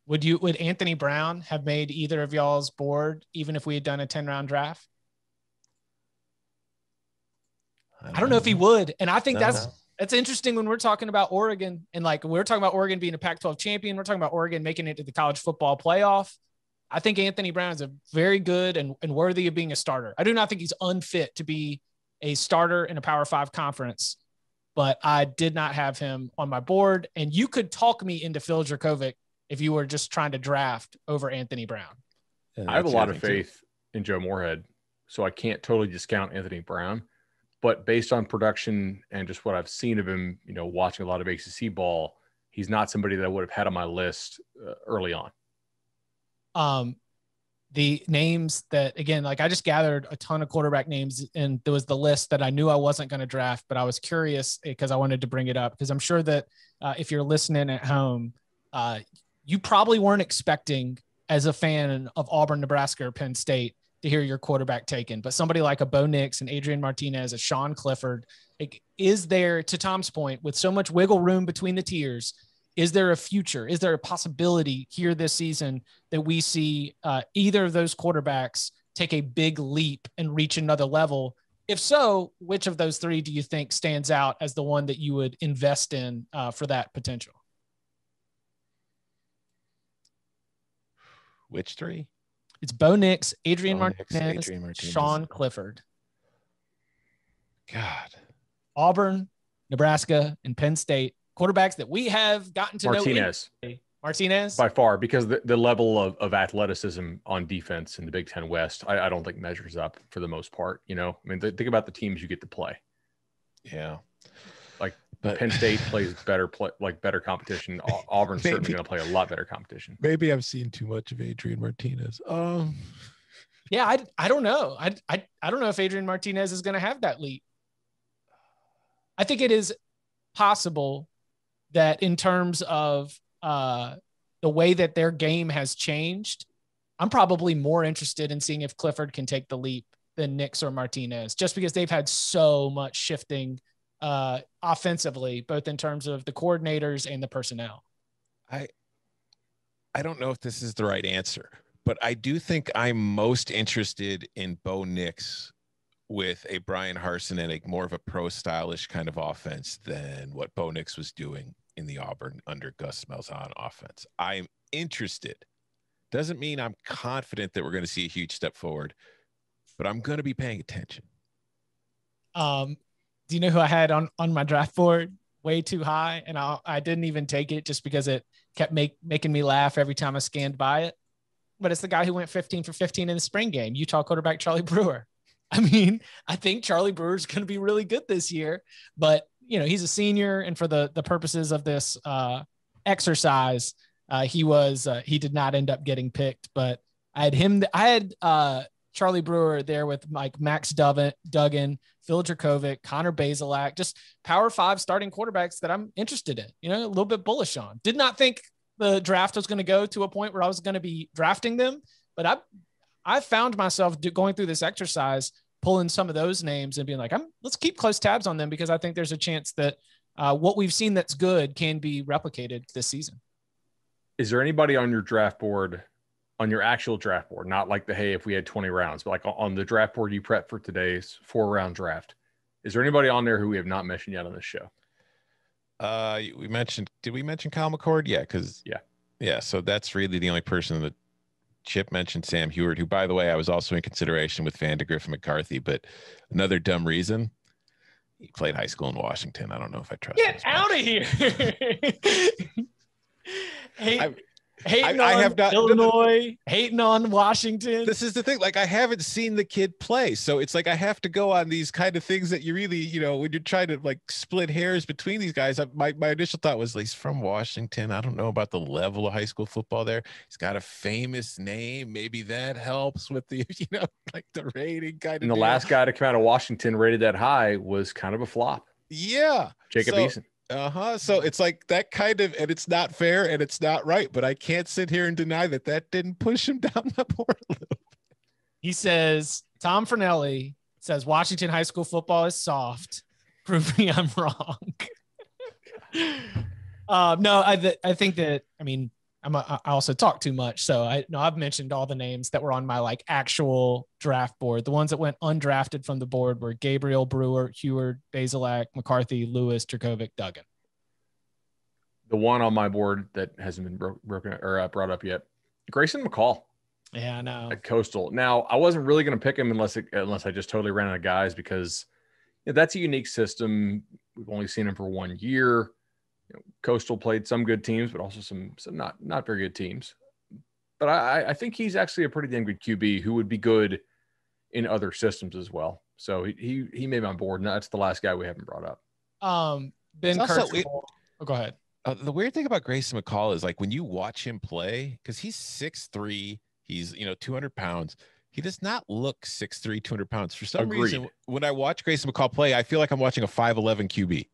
Would Anthony Brown have made either of y'all's board even if we had done a 10-round draft? I don't know if he would. And I think that's interesting when we're talking about Oregon, and like we're talking about Oregon being a Pac-12 champion. We're talking about Oregon making it to the college football playoff. I think Anthony Brown is a very good and worthy of being a starter. I do not think he's unfit to be a starter in a Power 5 conference but I did not have him on my board. And you could talk me into Phil Jurkovec if you were just trying to draft over Anthony Brown. I have a lot of faith in Joe Moorhead, so I can't totally discount Anthony Brown. But based on production and just what I've seen of him, watching a lot of ACC ball, he's not somebody that I would have had on my list early on. The names that, again, like I just gathered a ton of quarterback names, and there was the list that I knew I wasn't going to draft, but I was curious because I wanted to bring it up because I'm sure that if you're listening at home, you probably weren't expecting as a fan of Auburn, Nebraska, or Penn State to hear your quarterback taken, but somebody like a Bo Nix and Adrian Martinez, a Sean Clifford, is there, to Tom's point, with so much wiggle room between the tiers, is there a future? Is there a possibility here this season that we see either of those quarterbacks take a big leap and reach another level? If so, which of those three do you think stands out as the one that you would invest in for that potential? Which three? It's Bo Nix, Adrian Martinez, Sean Clifford. God. Auburn, Nebraska, and Penn State. Quarterbacks that we have gotten to know. Martinez? By far, because the level of athleticism on defense in the Big Ten West, I don't think measures up for the most part. I mean, think about the teams you get to play. Yeah. But Penn State plays better competition. Auburn's certainly going to play a lot better competition. Maybe I've seen too much of Adrian Martinez. Yeah, I don't know. I don't know if Adrian Martinez is going to have that leap. I think it is possible that in terms of the way that their game has changed, I'm probably more interested in seeing if Clifford can take the leap than Nix or Martinez, just because they've had so much shifting offensively, both in terms of the coordinators and the personnel. I don't know if this is the right answer, but I do think I'm most interested in Bo Nix with a Brian Harsin and a more of a pro stylish kind of offense than what Bo Nix was doing in the Auburn under Gus Malzahn offense. I'm interested. Doesn't mean I'm confident that we're going to see a huge step forward, but I'm going to be paying attention. Do you know who I had on my draft board way too high? And I didn't even take it just because it kept making me laugh every time I scanned by it. But it's the guy who went 15 for 15 in the spring game, Utah quarterback Charlie Brewer. I mean, I think Charlie Brewer is going to be really good this year, but he's a senior, and for the purposes of this exercise, he did not end up getting picked. But I had Charlie Brewer there with Max Duggan, Phil Jurkovec, Connor Bazelak, just Power 5 starting quarterbacks that I'm interested in, a little bit bullish on. Did not think the draft was going to go to a point where I was going to be drafting them, but I found myself going through this exercise, pulling some of those names and being like, let's keep close tabs on them, because I think there's a chance that what we've seen that's good can be replicated this season. Is there anybody on your draft board, on your actual draft board, not like if we had 20 rounds, but like on the draft board you prep for today's 4-round draft, is there anybody on there who we have not mentioned yet on this show? Did we mention Kyle McCord? Yeah. So that's really the only person that Chip mentioned. Sam Heward, who, by the way, I was also in consideration with Vandegrift and McCarthy, but another dumb reason. He played high school in Washington. I don't know if I trust him. Get out of here. Hating I on Illinois, hating on Washington. This is the thing. I haven't seen the kid play. So it's I have to go on these kind of things that you really, when you're trying to split hairs between these guys. My initial thought was, he's from Washington. I don't know about the level of high school football there. He's got a famous name. Maybe that helps with the, the rating kind of. And the last guy to come out of Washington rated that high was kind of a flop. Yeah. Jacob Eason. So it's that kind of, and it's not fair and it's not right, but I can't sit here and deny that didn't push him down the board a little bit. He says, Tom Fornelli says Washington high school football is soft. Prove me I'm wrong. No, I think that, I also talk too much. So I've mentioned all the names that were on my actual draft board. The ones that went undrafted from the board were Gabriel, Brewer, Heward, Bazelak, McCarthy, Lewis, Jurkovec, Duggan. The one on my board that hasn't been brought up yet, Grayson McCall. Yeah, I know. At Coastal. Now, I wasn't really going to pick him unless I just totally ran out of guys, because that's a unique system. We've only seen him for 1 year. Coastal played some good teams, but also some not very good teams. But I think he's actually a pretty damn good QB who would be good in other systems as well. So he may be on board, and that's the last guy we haven't brought up. Ben Kirk. Go ahead. The weird thing about Grayson McCall is like when you watch him play, because he's 6'3", he's 200 pounds. He does not look 6'3", 200 pounds. For some reason, when I watch Grayson McCall play, I feel like I'm watching a 5'11" QB.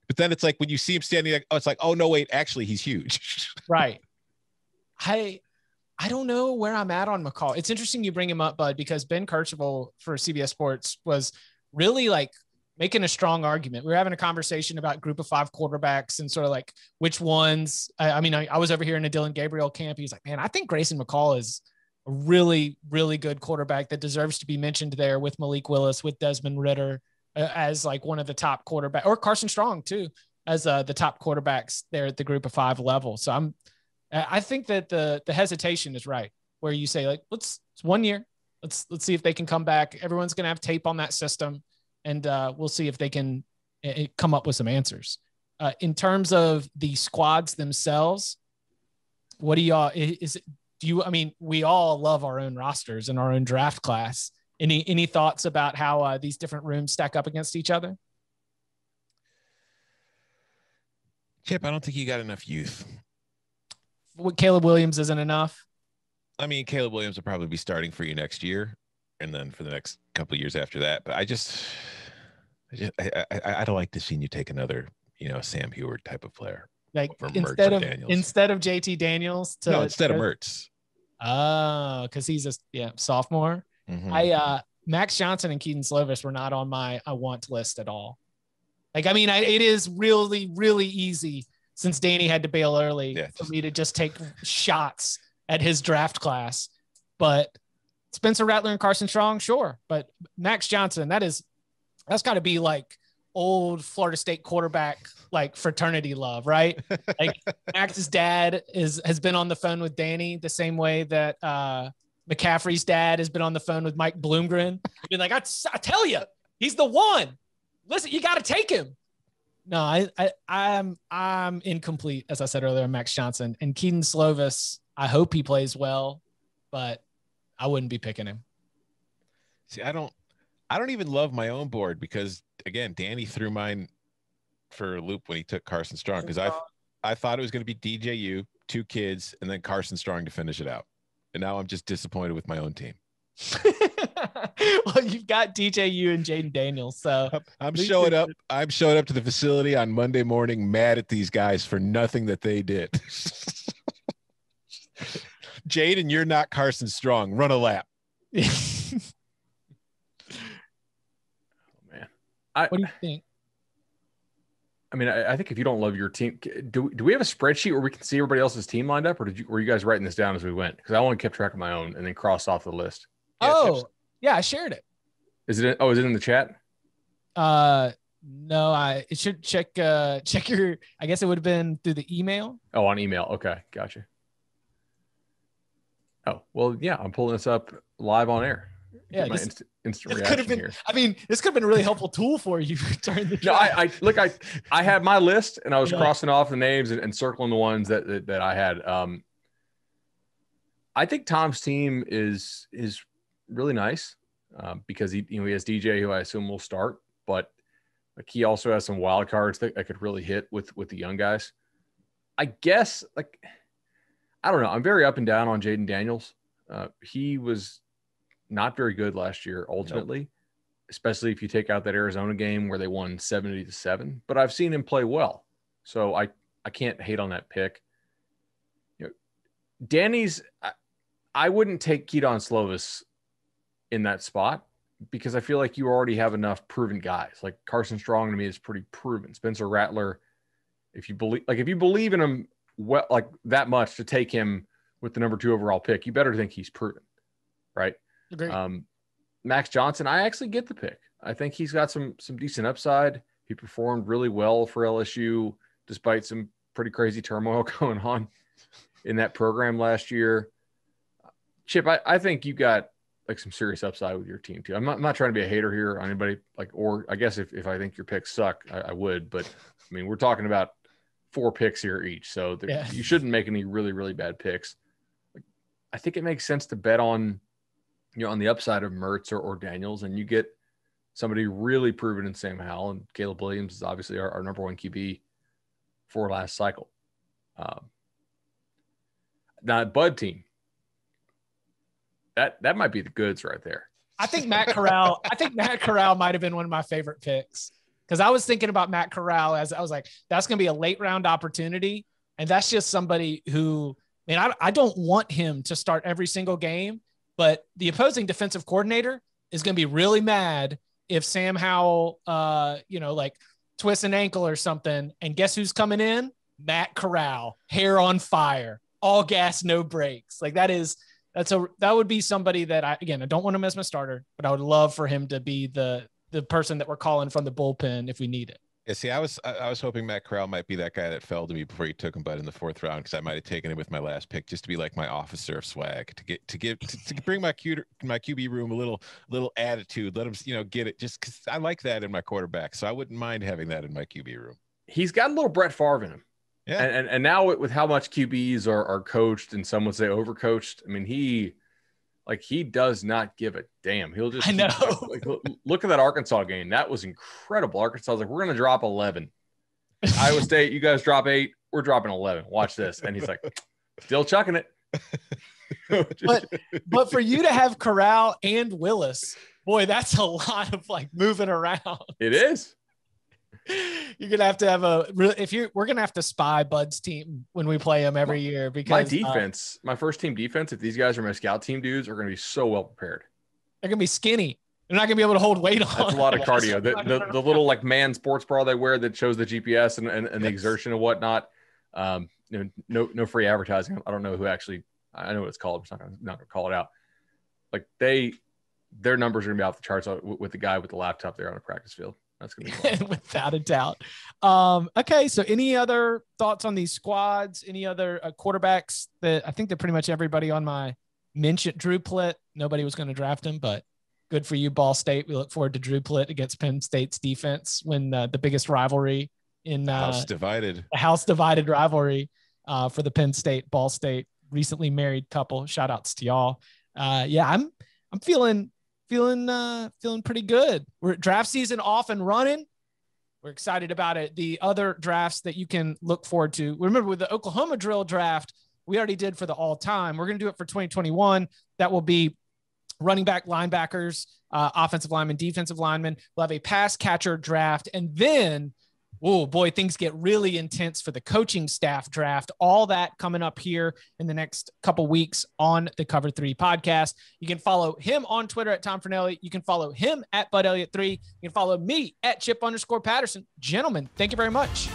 But then it's like when you see him standing, it's like, oh no, wait, actually he's huge. Right. I don't know where I'm at on McCall. It's interesting you bring him up, Bud, because Ben Kirchhoff for CBS Sports was really like making a strong argument. We were having a conversation about group of 5 quarterbacks and sort of like which ones. I was over here in a Dylan Gabriel camp. He's like, man, I think Grayson McCall is a really, really good quarterback that deserves to be mentioned there with Malik Willis, with Desmond Ridder as like one of the top quarterback, or Carson Strong too, as the top quarterbacks there at the group of 5 level. So I think that the hesitation is right, where you say like, it's 1 year. Let's see if they can come back. Everyone's going to have tape on that system, and we'll see if they can come up with some answers. In terms of the squads themselves, what do y'all, we all love our own rosters and our own draft class. Any thoughts about how these different rooms stack up against each other? Chip, I don't think you got enough youth. Caleb Williams isn't enough. I mean, Caleb Williams will probably be starting for you next year, and then for the next couple of years after that. But I don't like to see you take another, Sam Heward type of player. Like instead of JT Daniels instead of Mertz. Oh, because he's a sophomore. Mm-hmm. Max Johnson and Keaton Slovis were not on my I want list at all. Like, it is really, really easy since Danny had to bail early for me to just take shots at his draft class. But Spencer Rattler and Carson Strong, sure. But Max Johnson, that's got to be like old Florida State quarterback, like fraternity love, right? Like Max's dad has been on the phone with Danny the same way that McCaffrey's dad has been on the phone with Mike Bloomgren. He's been like, I tell you, he's the one. Listen, you got to take him. No, I'm incomplete, as I said earlier, on Max Johnson. And Keaton Slovis, I hope he plays well, but I wouldn't be picking him. See, I don't even love my own board because, again, Danny threw mine for a loop when he took Carson Strong because I thought it was going to be DJU, 2 kids, and then Carson Strong to finish it out. And now I'm just disappointed with my own team. Well, you've got DJU and Jaden Daniels, so I'm showing up to the facility on Monday morning mad at these guys for nothing that they did. Jaden, you're not Carson Strong. Run a lap. Oh man, what do you think? I think if you don't love your team, do we have a spreadsheet where we can see everybody else's team lined up, or were you guys writing this down as we went? Because I only kept track of my own and then crossed off the list. Yeah, I shared it. Is it in the chat? No, it should check your, I guess it would have been through the email. Oh, on email. Okay. Gotcha. Oh, well, yeah, I'm pulling this up live on air. Yeah, instant reaction here. This could have been a really helpful tool for you during the draft. No, I had my list and I was crossing off the names and circling the ones that I had. I think Tom's team is really nice because he has DJ, who I assume will start, but like he also has some wild cards that could really hit with the young guys. I guess, I don't know. I'm very up and down on Jaden Daniels. He was not very good last year, ultimately, especially if you take out that Arizona game where they won 70-7. But I've seen him play well, so I can't hate on that pick. Danny's, I wouldn't take Keaton Slovis in that spot because I feel like you already have enough proven guys. Like Carson Strong to me is pretty proven. Spencer Rattler, if you believe in him well, like that much to take him with the number 2 overall pick, you better think he's proven, right? Agreed. Max Johnson, I actually get the pick. I think he's got some decent upside. He performed really well for LSU despite some pretty crazy turmoil going on in that program last year. Chip, I think you got like some serious upside with your team too. I'm not trying to be a hater here on anybody, like, or I guess if I think your picks suck, I would, but I mean, we're talking about 4 picks here each. So you shouldn't make any really, really bad picks. Like, I think it makes sense to bet on, on the upside of Mertz or Daniels, and you get somebody really proven in Sam Howell, and Caleb Williams is obviously our number 1 QB for last cycle. Now Bud team, that might be the goods right there. I think Matt Corral might have been one of my favorite picks, because I was thinking about Matt Corral as I was like, that's going to be a late round opportunity. And that's just somebody who, I don't want him to start every single game, but the opposing defensive coordinator is going to be really mad if Sam Howell, like twists an ankle or something. And guess who's coming in? Matt Corral, hair on fire, all gas, no brakes. Like that would be somebody that I don't want him as my starter, but I would love for him to be the person that we're calling from the bullpen if we need it. Yeah, see, I was hoping Matt Corral might be that guy that fell to me before you took him, but in the 4th round, because I might have taken him with my last pick just to be like my officer of swag, to bring my QB room a little attitude, let him get it, just because I like that in my quarterback, so I wouldn't mind having that in my QB room. He's got a little Brett Favre in him. Yeah, and now with how much QBs are coached, and some would say overcoached, I mean, he does not give a damn. He'll just, look at that Arkansas game. That was incredible. Arkansas was like, we're going to drop 11. Iowa State, you guys drop 8. We're dropping 11. Watch this. And he's like, still chucking it. but for you to have Corral and Willis, boy, that's a lot of moving around. It is. You're gonna have to have we're gonna have to spy Bud's team when we play him every year, because my defense, my first team defense, if these guys are my scout team dudes, are gonna be so well prepared. They're gonna be skinny. They're not gonna be able to hold weight on. That's a lot of cardio. The little man sports bra they wear that shows the GPS and the exertion and whatnot. No free advertising. I don't know who actually. I know what it's called. I'm not gonna call it out. Their numbers are gonna be off the charts with the guy with the laptop there on the practice field. That's going to be fun. Without a doubt. Okay. So any other thoughts on these squads? Any other quarterbacks that I think that pretty much everybody on my mention? Drew Plitt, nobody was going to draft him, but good for you, Ball State. We look forward to Drew Plitt against Penn State's defense when the biggest rivalry in the house divided rivalry for the Penn State, Ball State recently married couple. Shout outs to y'all. I'm feeling pretty good. We're draft season off and running. We're excited about it. The other drafts that you can look forward to. Remember, with the Oklahoma drill draft, we already did for the all time. We're going to do it for 2021. That will be running back, linebackers, offensive linemen, defensive linemen. We'll have a pass catcher draft. And then, oh boy, things get really intense for the coaching staff draft. All that coming up here in the next couple weeks on the Cover 3 podcast. You can follow him on Twitter at Tom Fornelli. You can follow him at Bud Elliott 3. You can follow me at Chip _Patterson. Gentlemen, thank you very much.